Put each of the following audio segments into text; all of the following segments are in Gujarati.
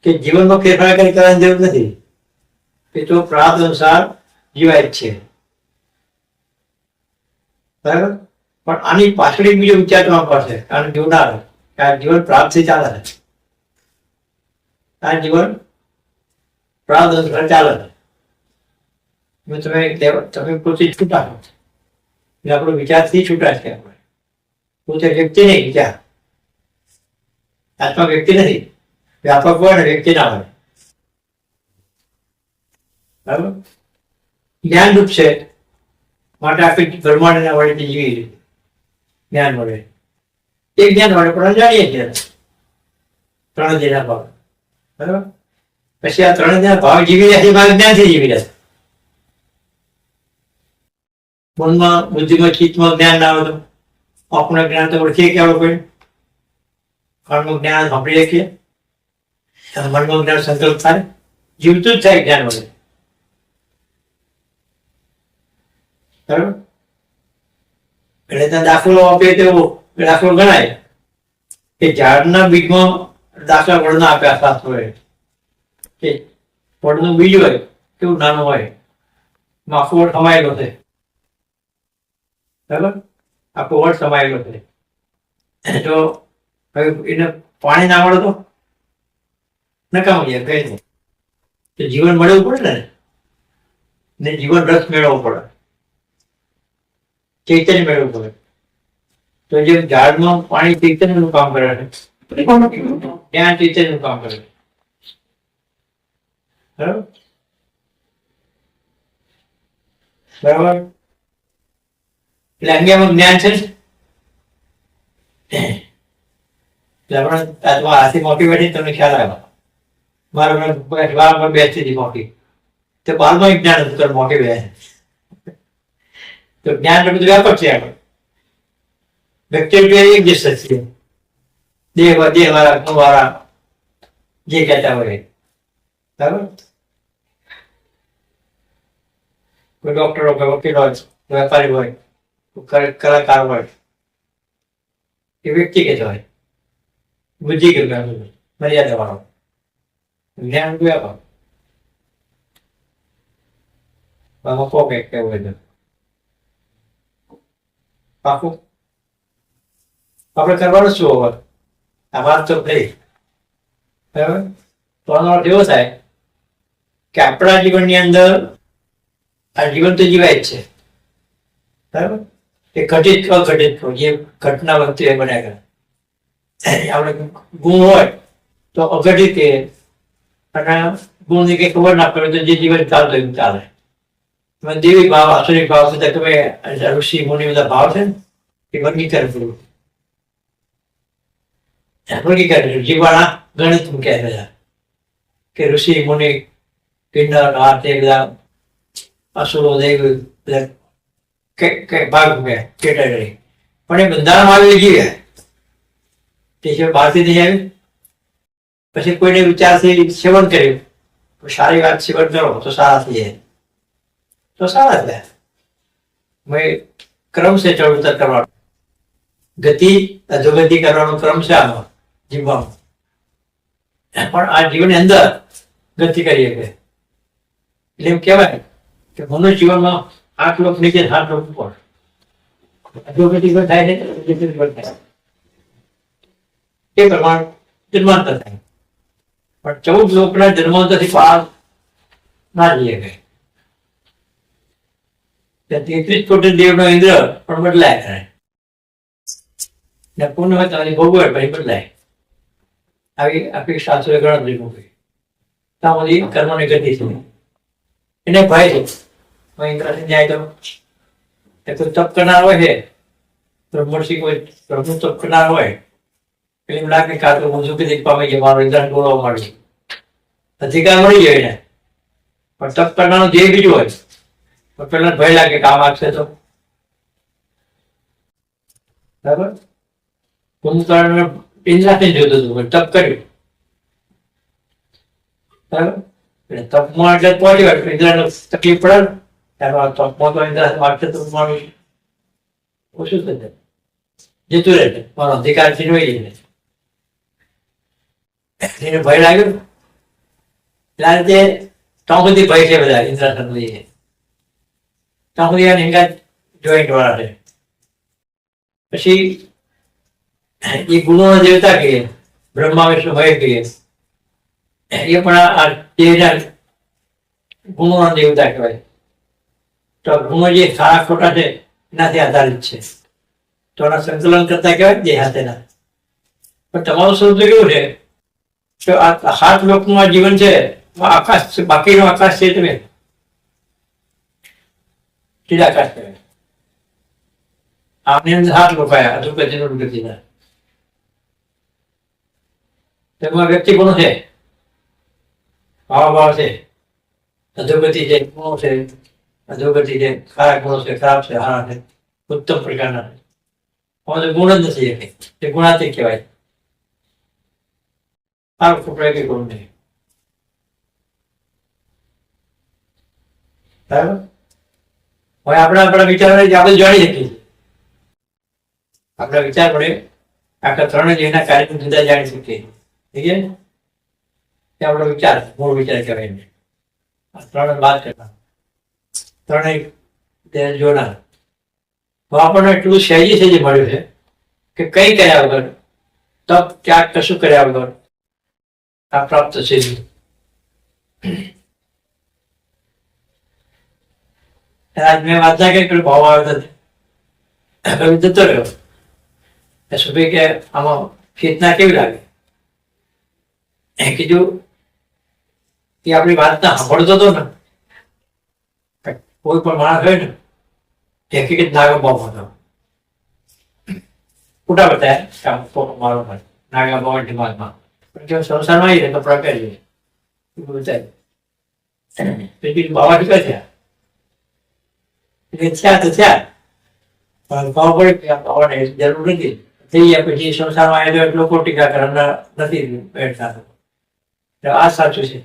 કે જીવનમાં ફેરફાર કઈ કરવાની જરૂર નથી, એ તો પ્રાપ્ત અનુસાર જીવાય જ છે, બરાબર. પણ આની પાછળ બીજો વિચાર તમારા પાસે કારણ જોનાર કે આ જીવન પ્રાપ્ત થી ચાલે છે, આ જીવન પ્રાપ્ત અનુસાર ચાલે છે. તમે પોતે છૂટા છો એટલે આપણો વિચારથી છૂટા છે. આપણે પોતે વ્યક્તિ નહીં, વિચાર. આત્મા વ્યક્તિ નથી, વ્યાપક હોય ને વ્યક્તિ ના હોય, બરાબર. જ્ઞાન રૂપ છે માટે આપણે બ્રહ્માંડ વડે જીવી જ્ઞાન મળે, એ જ્ઞાન વડે પણ જાણીએ છીએ ત્રણ દેના ભાવ, બરાબર. પછી આ ત્રણ દેના ભાવ જીવી રહ્યા છે, જ્ઞાનથી જીવી રહ્યા છે. મનમાં, બુદ્ધિમાં, ચિત્તમાં જ્ઞાન ના આવે તો આપણું જ્ઞાન તો ઓળખીએ કે આપણે કોઈ કર્મનું જ્ઞાન સાંભળી શકીએ, મનનું જ્ઞાન સંકલ્પ થાય, જીવતું જ થાય જ્ઞાન વડે, બરાબર. એટલે ત્યાં દાખલો આપીએ તેવો દાખલો ગણાય કે ઝાડના બીજમાં દાખલા વડના આપ્યા શાસ્ત્રોએ કે વડનું બીજ હોય કેવું નાનું હોય, આખો વડ સમાયેલો છે, બરાબર. આખો વડ સમાયેલો છે. તો હવે એને પાણી ના મળે તો નકામું જાય, કઈ નહીં. તો જીવન મળવું પડે ને જીવન રસ મેળવવો પડે, ચૈતન્ય મેળવવું પડે. તો જેમ ઝાડમાં પાણી ચૈતન્યનું કામ કરે છે, ત્યાં ચૈતન્યનું કામ કરે છે, બરાબર. બરાબર. એટલે અંગેમાં જ્ઞાન છે એટલે આપણે હાથી મોટી બેઠી તમને ખ્યાલ આવ્યો, મારા બેસતી હતી મોટી, તો બારમાં જ્ઞાન હતું મોટી બે. તો જ્ઞાન બધું વ્યાપક છે. આપણે વ્યક્તિ એક જ છે, દેહ વાળા ગુણ વાળા જે કહેતા હોય, બરાબર. કોઈ ડોક્ટર હોય, વકીલ હોય, વેપારી હોય, કલાકાર હોય, એ વ્યક્તિગત હોય, બુદ્ધિ મર્યાદા વાળો. જ્ઞાન વ્યાપક કેવું હોય પાકું આપણે કરવાનું શું હવે આ વાત તો થઈ, બરાબર. તો આનો અર્થ એવો થાય કે આપણા જીવનની અંદર આ જીવન તો જીવાય જ છે, બરાબર. એ ઘટિત અઘટિત જે ઘટના વખતે બન્યા કરે, આપણે ગુણ હોય તો અઘટિત કે અને ગુણની કઈ ખબર ના પડે તો જે જીવન ચાલતું એવું ચાલે. દેવી ભાવ, આસુરિક ભાવ બધા તમે ઋષિ મુનિ બધા ભાવ છે ને એ વર્ગીકરણ કર્યું, વર્ગીકરણ જીવાના ગણિત મૂક્યા બધા કે ઋષિ મુનિ કિન્નર આ તે બધા અસુરો દેવ બધા ભાગ મૂક્યા કેટેગરી. પણ એ બંધારણમાં આવેલી જીવ્યા તે સિવાય બહારથી નહીં આવી. પછી કોઈને વિચારથી સેવન કર્યું, સારી વાત સેવન કરો તો સારા થઈ જાય, તો સારા થયા. ક્રમ છે ચડ ઉતર કરવાનો, ગતિ અધોગતિ કરવાનો ક્રમ છે આનો જીવવાનો. પણ આ જીવનની અંદર ગતિ કરીએ કે એટલે એમ કહેવાય કે મનુષ્ય જીવનમાં 8 લોક નીચે 7 લોક ઉપર અધોગતિ પણ થાય છે, થાય એ પ્રમાણ જન્માંતર થાય. પણ 14 લોકના જન્માંતરથી પાર ના જઈએ કઈ. 33 કોટી દેવનો ઇન્દ્ર પણ બદલાય કરે ને પૂર્ણ હોય તો ભોગવટ ભાઈ બદલાય. આવી આપણી શાસ્ત્રોએ ગણતરી મૂકી. ત્યાં બધી કર્મની ગતિ છે, એને ભય છે. ઇન્દ્ર જાય તો કોઈ તપ કરનાર હોય છે, બ્રહ્મર્ષિ કોઈ પ્રભુ તપ કરનાર હોય એટલે એમ લાગે કાં તો હું સુખી પામી ગયો, મારો ઇન્દ્ર બોલવા માંડ્યું, અધિકાર મળી જાય એને. પણ તપ કરનારનું ધ્યેય બીજું હોય, પેલા ભય લાગે કામ આપશે તો, બરાબર. કુંભકર્ણ ઇન્દ્રાને જોતું હતું, તપ કર્યું, બરાબર. એટલે તપમાં એટલે પહોંચ્યો ઇન્દ્રને તકલીફ પડે ને, ત્યારબાદ તપમાં તો ઇન્દ્ર વાગશે તો મારું ઓછું થઈ જાય, જતું રહે, મારો અધિકાર છીનવાઈ જાય. એને ભય લાગ્યો એટલે આ રીતે ત્યાં સુધી ભય છે બધા ઇન્દ્રાસન લઈએ ત્યાં સુધી આ નિંગા જોઈન્ટ વાળા છે. પછી એ ગુણોના દેવતા કહીએ, બ્રહ્મા વિષ્ણુ મહેશ કહીએ, એ પણ આ દેવના ગુણોના દેવતા કહેવાય. તો ગુણો જે સારા ખોટા છે એનાથી આધારિત છે, તો એના સંકલન કરતા કહેવાય જે હાથેના. પણ તમારું સ્વરૂપ કેવું છે કે આ 7 લોકનું આ જીવન છે, આકાશ, બાકીનો આકાશ છે તમે આકાશ કહેવાય. આમની અંદર 7 લોકો આવ્યા અધોગતિ ઉદગતિના. તેમાં વ્યક્તિ ગુણો છે, ભાવ છે, અધોગતિ છે, ગુણો છે, અધોગતિ છે, ખરાબ ગુણો છે, ખરાબ છે, હારા છે, ઉત્તમ પ્રકારના છે. હવે ગુણ જ નથી તે ગુણાતીત કહેવાય. સારું ખોટું કઈ ગુણ નહીં. બરાબર. હવે આપણા વિચારોને આપણે જાણી શકીએ. આપણા વિચાર પડે આખા 3 એના કાર્યક્રમ જુદા જાણી શકીએ. ઠીક છે, એ આપણો વિચાર, મૂળ વિચાર કહેવાય. 3 વાત કરતા 3 જોનાર. તો આપણને એટલું સહેજી સહેજી મળ્યું છે કે કઈ કર્યા વગર, તપ ત્યાગ કશું કર્યા વગર આ પ્રાપ્ત છે. આજ મેં વાત ના કરી, ભાવ આવ્યો નથી, જતો રહ્યો. સુભાઈ કે આમાં ચેતના કેવી લાગે? કીધું એ આપણી વાત ના સાંભળતો હતો ને, કોઈ પણ માણસ હોય ને હકીકત નાગા ભાવ હતો, ખોટા બતાયા મારો નાગા ભાવ દિમાગમાં. પણ જો સંસારમાં આવી તો પ્રકારી બતાય બાવા ટીકા થયા એટલે થયા તો થયા, પણ ભાવ પડે કે આ બાવાને જરૂર નથી. થઈ ગયા પછી સંસારમાં આવ્યો એટલે લોકો ટીકા કરે, નથી બેઠતા. આ સાચું છે.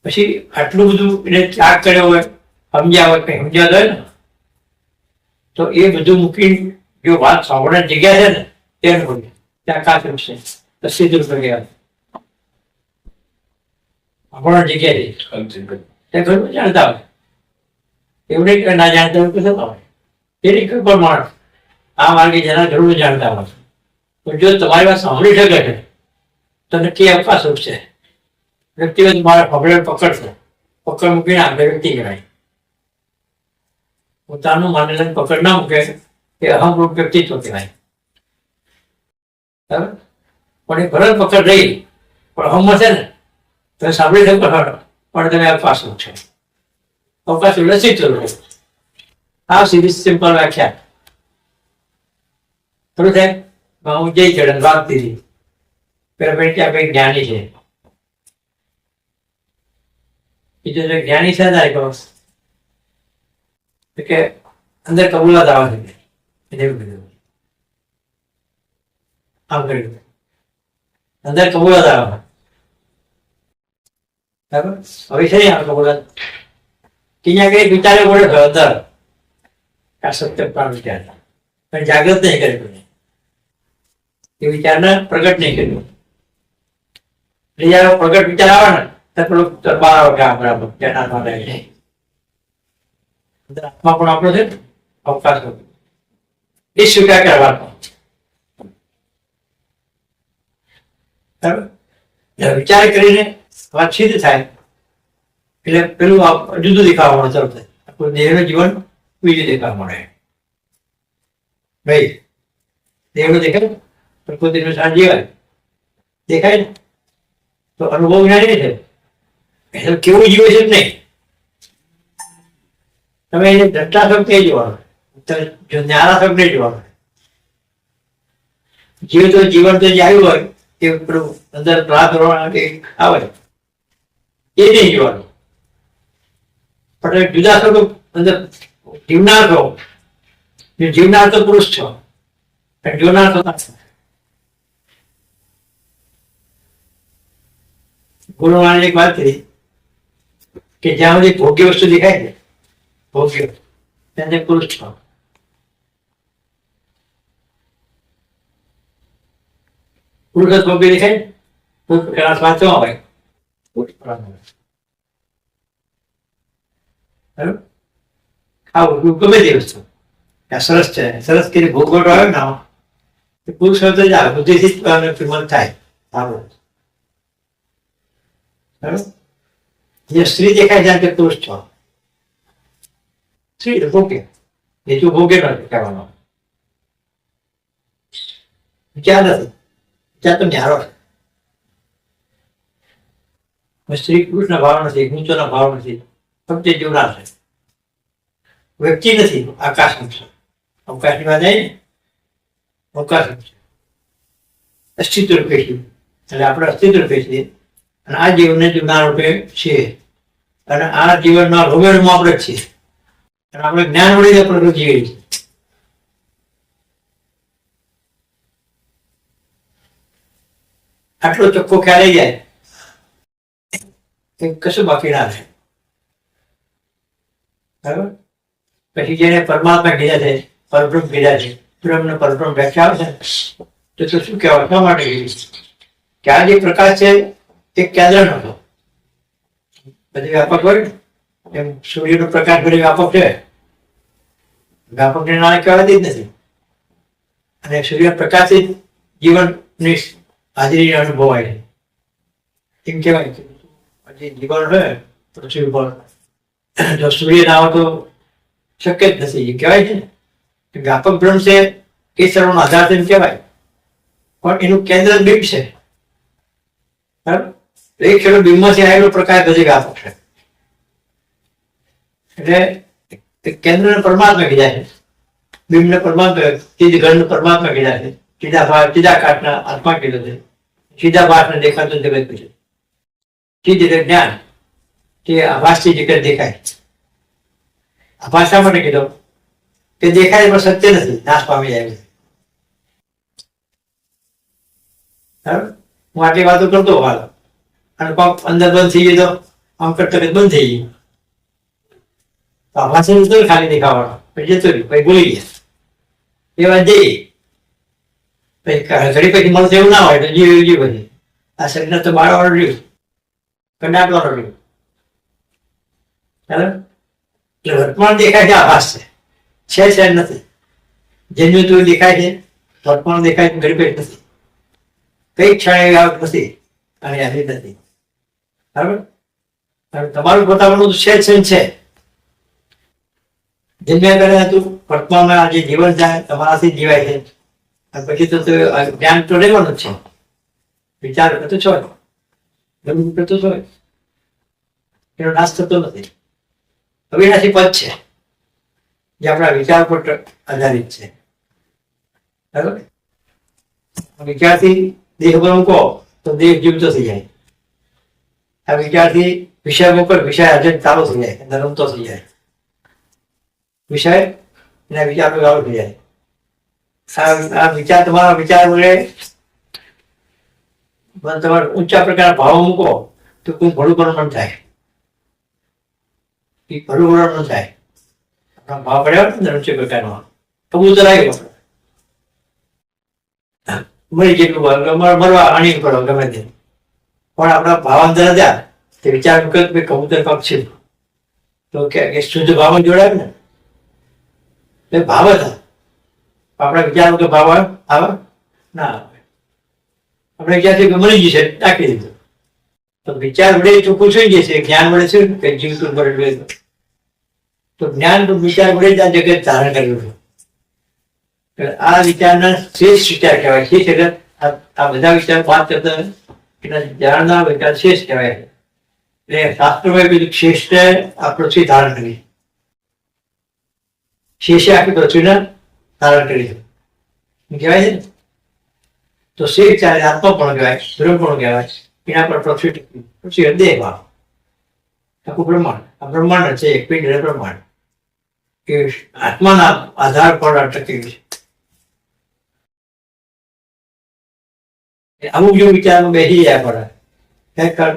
પછી આટલું બધું એને ત્યાગ કર્યો હોય, સમજ્યા હોય, કઈ સમજ્યા હોય ને, તો એ બધું મૂકી જો વાત સાંભળવાની જગ્યા છે ને તેને બોલી ત્યાં કાચ રૂપશે તો સીધ રૂપે ગયા સાંભળવાની જગ્યા છે ઘણું જાણતા હોય. એવું નહીં કે ના જાણતા હોય કશું હોય, એની કોઈ પણ માણસ આ માર્ગે જેના જરૂર જાણતા હોય, પણ જો તમારી વાત સાંભળી શકે છે તો નક્કી અવકાશ રૂપશે. વ્યક્તિગત મારે પકડ પકડશે, પકડ મૂકીને આગળ વ્યક્તિ કહેવાય. પોતાનું માનેલન પકડ ના મૂકે એ અહમરૂપ વ્યક્તિત્વ કહેવાય. બરાબર. પણ એ ભરત પકડ રહી પણ અહમમાં છે ને તમે સાંભળી શકો પણ તમે અવકાશ છે. અવકાશ લસિત આ સીધી સિમ્પલ વ્યાખ્યા થોડું થાય. હું જઈ ચડે વાત દીધી પેલા ભાઈ ત્યાં કઈ જ્ઞાની છે, બીજું જ્ઞાની છે ને કે અંદર કબૂલાત આવે છે એવું કીધું. આમ કર્યું અંદર કબૂલાત આવે બરાબર. હવે છે ને કબૂલાત ત્યાં કઈ વિચારે પડે અંદર આ સત્ય પણ વિચાર પણ જાગૃત નહીં કર્યું, એ વિચારને પ્રગટ નહીં કર્યું. એટલે જયારે પ્રગટ વિચાર આવે ને તો પેલું દરબાર આવે કે બરાબર જનારમાં રહે છે. આત્મા પણ આપણો છે અવકાશ એ સ્વીકાર કરવાનો. વિચાર કરીને વાત સિદ્ધ થાય એટલે પેલું જુદું દેખાવા મળે. તરત આપણું દેહનું જીવન બીજું દેખાવા મળે. ભાઈ દેહનું દેખાય પ્રકૃતિનું સાર જીવાય દેખાય ને તો અનુભવ જ્ઞાની છે એટલે કેવું જીવે છે નહીં. તમે એને દ્રષ્ટાશક નહીં જોવાનું, જ્ઞાનાશક નહીં જોવાનું. જીવ તો જીવન તો જે આવ્યું હોય એ પેલું અંદર પ્રાપ્ત આવે એ નહીં જોવાનું. પણ જુદા છો તો અંદર જીવનાર છો, જીવનાર તો પુરુષ છો, જોનાર તો ગુરુવાણી એક વાત કરી કે જ્યાં સુધી ભોગ્ય વસ્તુ દેખાય ને ભોગ્ય તેને પુરુષ છો. પુરુષ ભોગ્ય દેખાય કોઈ પ્રકારના સ્વાદ કેવા હોય? કોઈ પ્રકારનો હોય. બરાબર? ખાવું ગમે તે વસ્તુ આ સરસ છે, સરસ કરીને ભોગવટો આવે ને તો પુરુષ હોય તો જ આવે, બુદ્ધિથી જ કિંમત થાય. સારું. બરાબર? જે સ્ત્રી દેખાય છે તે પુરુષ છો. સ્ત્રી ભોગે, બીજું ભોગે નથી કહેવાનો. વિચાર નથી, વિચાર તો ન્યારો છે. સ્ત્રી પુરુષના ભાવ નથી, ઊંચોના ભાવ નથી, ફક્ત જીવનાર છે. વ્યક્તિ નથી, આકાશનું છે. અવકાશની વાત આવી ને, અવકાશનું છે. અસ્તિત્વ રૂપે છીએ, એટલે આપણે અસ્તિત્વ રૂપે છીએ અને આ જીવનને જીવનાર રૂપે છીએ અને આ જીવનના રોમેડમાં આપણે જ છીએ અને આપણે જ્ઞાન વળી આપણે જીવીએ છીએ. આટલો ચોખ્ખો ખ્યાલ આવી જાય કશું બાકી ના રહે. બરાબર? પછી જેને પરમાત્મા કીધા છે, પરબ્રહ્મ કીધા છે, બ્રહ્મને પરબ્રહ્મ વ્યાખ્યા આવે છે તો શું કહેવાય? શા માટે કીધી કે આ જે પ્રકાશ છે એ કેન્દ્રનો હતો. બધી વ્યાપક હોય ને એમ સૂર્યનો પ્રકાશ બધી વ્યાપક છે, વ્યાપકને નાણે કહેવાતી જ નથી. અને સૂર્ય પ્રકાશથી જીવનની હાજરી અનુભવાય છે. એમ કહેવાય કે જે જીવન હોય પૃથ્વી ઉપર જો સૂર્ય ના હોય તો શક્ય જ નથી. એ કહેવાય છે ને વ્યાપક બ્રહ્મ છે એ સર્વનો આધાર છે એમ કહેવાય, પણ એનું કેન્દ્ર બિંબ છે. બરાબર? એક છેલ્લો બિંબમાંથી આવેલો પ્રકાશ બધી વ્યાપક છે. એટલે કેન્દ્રને પરમાત્મા કીધા છે, બિંબને પરમાત્મા, ચીજ ઘરને પરમાત્મા કીધા છે, સીધા કાટના આત્મા કીધો છે, સીધા ભાસને દેખાતું જગત કીધું. ચીજ એટલે જ્ઞાન, તે આભાસથી જગત દેખાય. આભાસ શા માટે કીધો? કે દેખાય પણ સત્ય નથી, નાશ પામી જાય. બરાબર? હું આટલી વાતો કરતો હાલ અને પગ અંદર બંધ થઈ ગઈ તો આમ કરતા બંધ થઈ ગયું. આભાસ તો ખાલી દેખાવાનો, પછી જતો રહ્યું, પછી ભૂલી ગયા. એ વાત જઈ પછી ઘડી પછી મળશે એવું ના હોય તો જીવ પછી આ શરીર તો બાળવાનું રહ્યું, કંડાટવાનું રહ્યું. બરાબર? એટલે વર્તમાન દેખાય છે આભાસ છે નથી. જેનું તું દેખાય છે, વર્તમાન દેખાય છે, ઘડી પછી નથી. કઈ ક્ષણે આવત નથી અને આવી નથી. બરાબર? તમારું પોતાનું છે છે જન્મ્યા કરે હતું વર્તમાનમાં જે જીવન જાય તમારાથી જીવાય છે. પછી તો જ્ઞાન તો રહેવાનું જ છે, વિચાર કરતો છો, ગમન કરતો છો, એનો નાશ થતો નથી. અવિનાશી પદ છે જે આપણા વિચાર પર આધારિત છે. બરાબર? વિચારથી દેહ પર મૂકો તો દેહ જીવતો થઈ જાય. આ વિચારથી વિષય મૂકો, વિષય હાજર ચાલુ થઈ જાય, રમતો થઈ જાય. વિષય એના વિચાર ચાલુ થઈ જાય. આ વિચાર, તમારા વિચાર વડે તમારા ઊંચા પ્રકારના ભાવ મૂકો તો કોઈ ભલું પણ થાય. એ ભલું ન થાય. આપણા ભાવ પડ્યા ને ઊંચે પ્રકારનો કબૂતર આવ્યો મરી જેટલું મરવા આણી પડો ગમે તે, પણ આપણા ભાવ અંદર હતા તે વિચાર મૂકે કબૂતર પક્ષી તો કે શુદ્ધ ભાવમાં જોડાય ને એ ભાવ હતા. આપણા વિચાર કે ભાવ આવે ના આવે. આપણે ક્યાંથી મરી જશે નાખી દીધું તો વિચાર વડે ચોખ્ખું થઈ જશે. જ્ઞાન વડે શું કે જીવતું મળે તો જ્ઞાન તો વિચાર વડે જ આ જગત ધારણ કર્યું છે. આ વિચારના શ્રેષ્ઠ વિચાર કહેવાય છે. એટલે આ બધા વિચાર વાત કરતા એના જાણના વિચાર શ્રેષ્ઠ કહેવાય. એટલે શાસ્ત્રોમાં કીધું શ્રેષ્ઠ આ પૃથ્વી ધારણ કરી, શેષે આખી પૃથ્વીને ધારણ કરી કહેવાય છે ને. તો શ્રેષ્ઠ ચાલે આત્મા પણ કહેવાય, બ્રહ્મ પણ કહેવાય. એના પર પૃથ્વી દેહ ભાવ આખું બ્રહ્માંડ. આ બ્રહ્માંડ છે એક પિંડ બ્રહ્માંડ કે આત્માના આધાર પર અટકેલું છે. અમુક જો વિચારમાં બેસી જાય પડે ખરેખર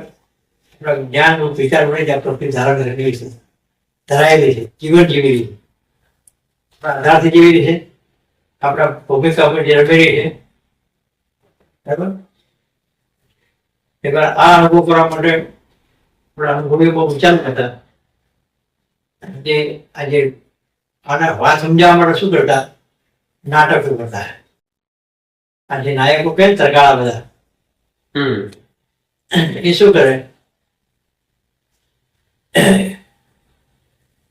જ્ઞાન વિચાર વડે જ આ પૃથ્વી ધારણ કરેલી છે, ધરાયેલી છે, જીવન જીવેલી છે, આધારથી જીવેલી છે, આપણા ભૂમિકા ઉપર જે રમેલી છે. બરાબર? એકવાર આ અનુભવ કરવા માટે આપણા અનુભવી બહુ વિચાર હતા. જે આજે આના વાત સમજાવવા માટે શું કરતા, નાટકો કરતા. આ જે નાયકો કે તરગાળા બધા, એ શું કરે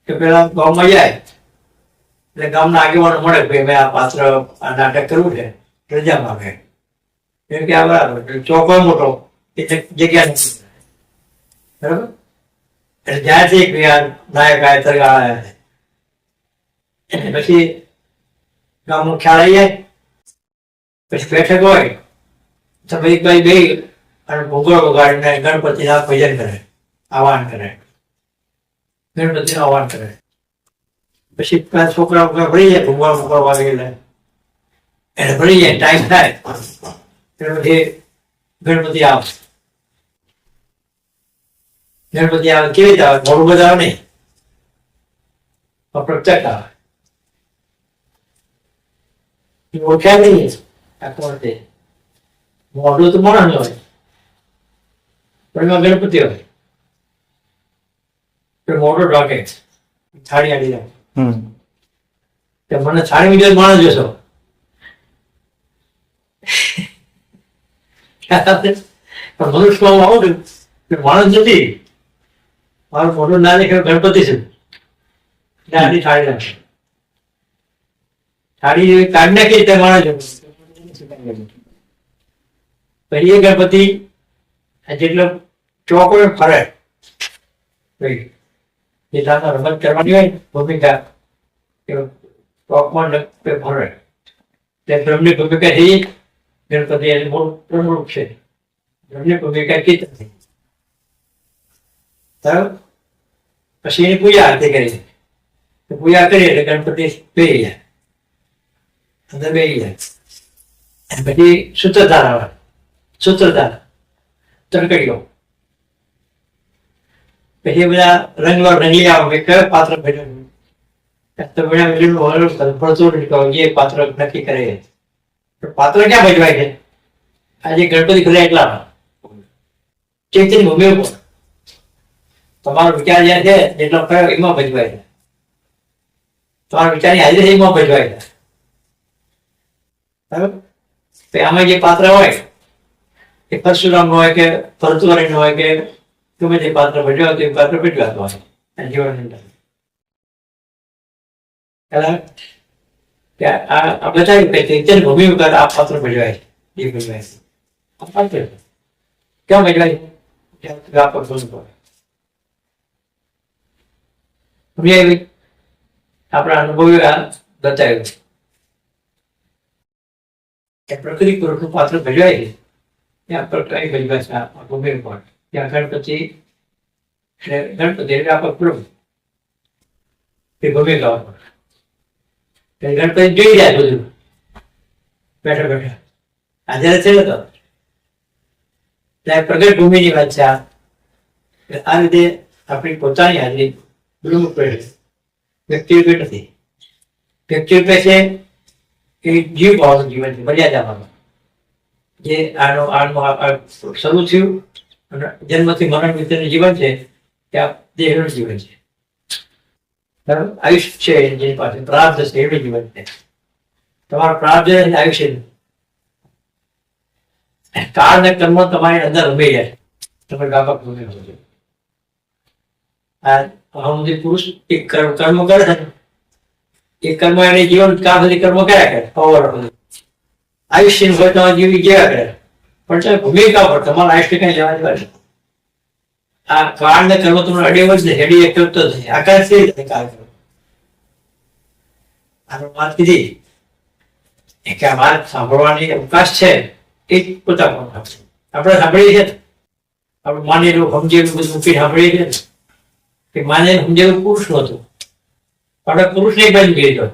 કે પેલા ગામમાં જાય એટલે ગામના આગેવાનો મળે કે ભાઈ આ પાત્ર આ નાટક કરવું છે, રજા માંગે. એમ કે આ બરાબર ચોકો મોટો એટલે જગ્યા નથી, બરાબર. એટલે જાય છે કે આ નાયક આ તરગાળા આવ્યા છે. પછી ગામનો ખ્યાલ આવી જાય. પછી બેઠક હોય તો ભાઈ બે અને ભૂગોળ વગાડીને ગણપતિના ભજન કરે, આહવાન કરે, ગણપતિનું આહવાન કરે. પછી છોકરા ભળી જાય, ભૂગોળ વાગે એટલે ભળી જાય, ટાઈમ થાય એટલે પછી ગણપતિ આવે. ગણપતિ આવે કેવી રીતે આવે? મોડું બધા આવે નહીં, પ્રત્યક્ષ આવે. ઓળખ્યા નહીં આ કોણ તે. મોઢું તો માણસ હોય પણ એમાં ગણપતિ હોય. મોઢું ઢોકે, થાળી આડી જાય. મને થાળી મીડિયો માણસ જોશો, પણ મનુષ્યમાં આવું માણસ નથી. મારું મોઢું ના દેખાય ગણપતિ છે. આની થાળી નાખે, થાળી કાઢી નાખી તે માણસ. પછી એ ગણપતિ જેટલો ચોકો ફરે, જે તારા રમત કરવાની હોય ભૂમિકા ચોકમાં ફરે બ્રહ્મની ભૂમિકા થઈ. ગણપતિ એનું બહુ પ્રમુખ છે. બ્રહ્મની ભૂમિકા કી નથી. પછી એની પૂજા આરતી કરી. પૂજા કરી એટલે ગણપતિ બેસી જાય, અંદર બેસી જાય. પછી સૂત્રધાર આવે, સૂત્રધાર તરકડીઓ. પછી બધા રંગલો રંગી આવે કયો પાત્ર ભજવું. જે પાત્ર નક્કી કરે પાત્ર ક્યાં ભજવાય છે? આજે ગણપતિ ખુલ્લા એટલામાં ચેતન ભૂમિ ઉપર તમારો વિચાર જ્યાં છે એટલો કયો એમાં ભજવાય છે. તમારા વિચારની હાજરી એમાં ભજવાય છે, બરાબર. આમાં જે પાત્ર હોય એ પરશુરામ હોય કે ભરતુહરિ હોય કે ગમે તે પાત્ર ભજવાતું એ પાત્ર ભજવાતું હોય જીવન આ બતાવ્યું કે ચૈતન્ય ભૂમિ ઉપર આ પાત્ર ભજવાય છે. એ ભજવાય છે ક્યાં ભજવાય? વ્યાપક આપણા અનુભવી બતાવ્યું કે પ્રકૃતિ પુરુષનું પાત્ર ભજવાય છે. ત્યાં પ્રકૃતિ ભજવાય છે આ ભૂમિ ઉપર. ત્યાં ગણપતિ વ્યાપક પ્રભુ એ ભૂમિકા ઉપર ગણપતિ જોઈ જાય બધું બેઠા બેઠા હાજર છે ને. તો ત્યાં પ્રગટ ભૂમિની વાત છે. આ રીતે આપણી પોતાની હાજરી બ્રહ્મ પડે. વ્યક્તિ રૂપે નથી. વ્યક્તિ રૂપે છે એ જીવ ભાવનું જીવન છે, મર્યાદામાં. જે શરૂ થયું અને જન્મથી મરણ વિતરનું જીવન છે ત્યાં દેહનું જીવન છે. આયુષ્ય છે જેની પાસે પ્રાપ્ત છે એનું જીવન છે. તમારો પ્રાપ્ત આયુષ્ય કાળ ને કર્મ તમારી અંદર ઉભી જાય. તમે વ્યાપક પુરુષ એક કર્મ કરે છે, એ કર્મ એને જીવન કાળ સુધી કર્મ કર્યા કરે. આયુષ્ય હોય તમારે જીવી જેવા કરે પણ તમે ભૂમિકા પર તમારા આયુષ્ય કઈ લેવાની વાત. આ કાળ ને કર્મ તમને અડેવ જ નહીં, હેડી કરતો જ નહીં. આકાશ કેવી રીતે કાળ કરો? વાત કીધી કે આ વાત સાંભળવાની અવકાશ છે એ જ પોતા આપણે સાંભળીએ છીએ. આપણે માનેલું સમજેલું બધું મૂકી સાંભળીએ છીએ કે માને સમજેલું પુરુષ નું હતું. આપણે પુરુષ ને બંધ કરી દો.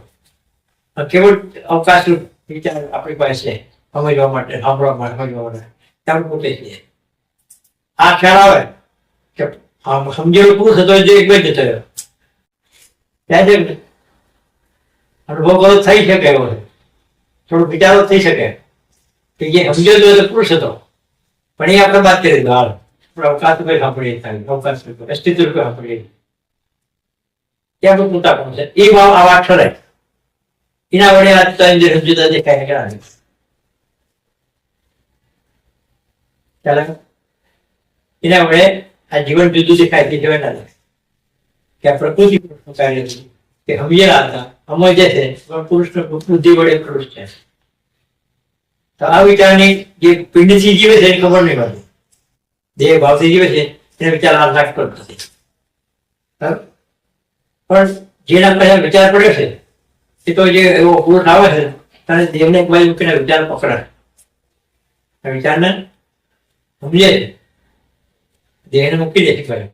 કેવળ અવકાશ વિચાર આપણી પાસે સમજવા માટે, સાંભળવા માટે, સમજવા માટે આપણે પોતે છીએ. આ ખ્યાલ આવે કે સમજેલું પુરુષ હતો જે એક બંધ થયો. ત્યાં અનુભવ કરો થઈ શકે એવો થોડું વિચારો થઈ શકે કે જે સમજેલો હતો પુરુષ હતો પણ એ આપણે વાત કરી બહાર અવકાશ રૂપે સાંભળીએ અવકાશ રૂપે અસ્તિત્વ રૂપે સાંભળીએ ત્યાં પણ મોટા પણ છે એ ભાવ આવા ઠરાય એના વડે આ ત્રણ જે જુદા દેખાય ખ્યાલ એના વડે આ જીવન જુદું દેખાય છે જેવા ના કે આ પ્રકૃતિ કાર્ય કે સમજેલા હતા અમર જે છે પુરુષ બુદ્ધિ વડે પુરુષ છે તો આ વિચારની જે પિંડથી જીવે છે એની ખબર નહીં પડતી દેહ ભાવથી જીવે છે એને વિચાર લાગતો નથી પણ જેના પાસે વિચાર પડ્યો છે એ તો જે એવો પુરુષ આવે છે ત્યારે દેવને એક બાજુ મૂકીને વિચાર પકડાય વિચારને સમજે દેહને મૂકી દે